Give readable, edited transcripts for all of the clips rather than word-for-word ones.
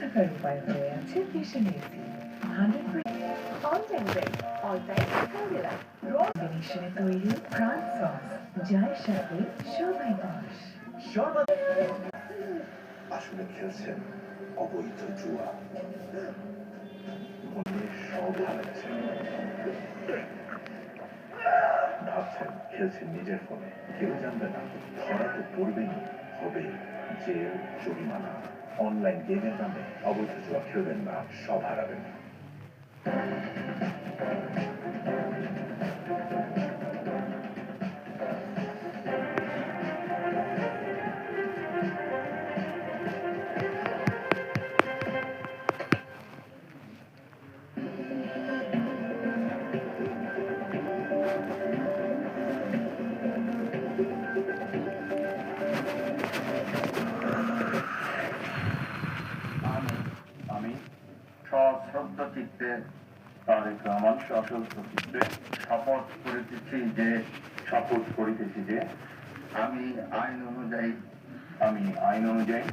থাকার উপায় হয়ে আছে ফিশন AC 100% all time break all time ক্যান্ডেলা রোল কম্বিনেশনে তৈরি প্রাণ সস যার সাথে সবাই পাস আসলে খেলছেন অবৈধ জুয়া, মনে সব হারাচ্ছেন। ভাবছেন খেলছেন নিজের ফোনে, কেউ জানবে না। ধরা তো পড়বেই, হবে জেল, জরিমানা। অনলাইন গেমের নামে অবৈধ জুয়া খেলবেন না, সব হারাবেন। আমি সশ্রদ্ধ চিত্তে তারেক রহমান সশস্ত্র চিত্তে শপথ করিতেছি যে আমি আইন অনুযায়ী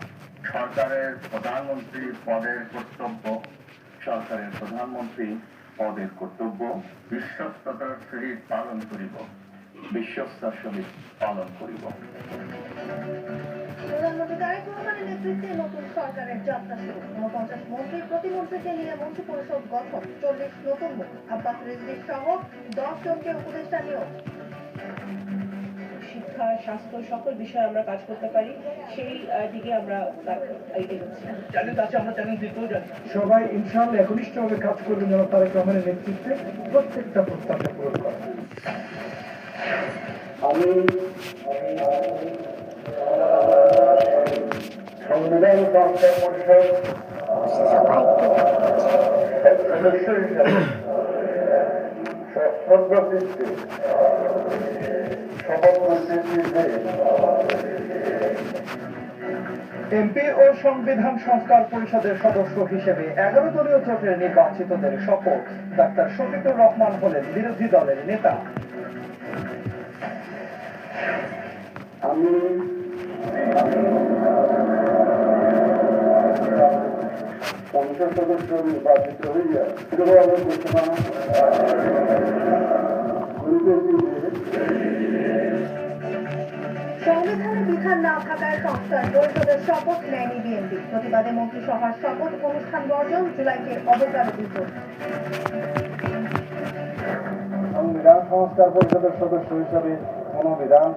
সরকারের প্রধানমন্ত্রী পদের কর্তব্য বিশ্বস্ততার সহিত পালন করিব। প্রধানমন্ত্রী তারেক রহমানের নেতৃত্বে নতুন সরকারের যাত্রা শুরু। ৪৯ মন্ত্রী প্রতিমন্ত্রীকে নিয়ে মন্ত্রিপরিষদ গঠন, ৪০ নতুন মুখ, আব্বাস রিজভী সহ ১০ জনকে উপদেষ্টা নিয়োগ। শিক্ষা, স্বাস্থ্য সকল বিষয়ে আমরা কাজ করতে পারি, সেই দিকে আমরা সবাই ইনশাআল্লাহ একনিষ্ঠভাবে কাজ করবেন যেন তারেক রহমানের নেতৃত্বে প্রত্যেকটা প্রস্তাবকে পূরণ করা। আমি সংবিধান সংস্কার পরিষদ সদস্য হিসাবে সশ্রদ্ধ চিত্তে শপথ করতেছি যে এমপি ও সংবিধান সংস্কার পরিষদের সদস্য হিসেবে 11 দলীয় জোটের নির্বাচিতদের শপথ। ডাক্তার শফিকুর রহমান হলেন বিরোধী দলের নেতা। আমি সংসদ সদস্য নির্বাচিত হইয়া ঘোষণা সংবিধানে বিধান না থাকায় সংস্কার পরিষদের শপথ নেয়নি বিএনপি। প্রতিবাদে মন্ত্রিসভার শপথ অনুষ্ঠান বর্জন, জুলাইকে অবকাশ দিবস। সংবিধান সংস্কার পরিষদের সদস্য হিসেবে সংবিধান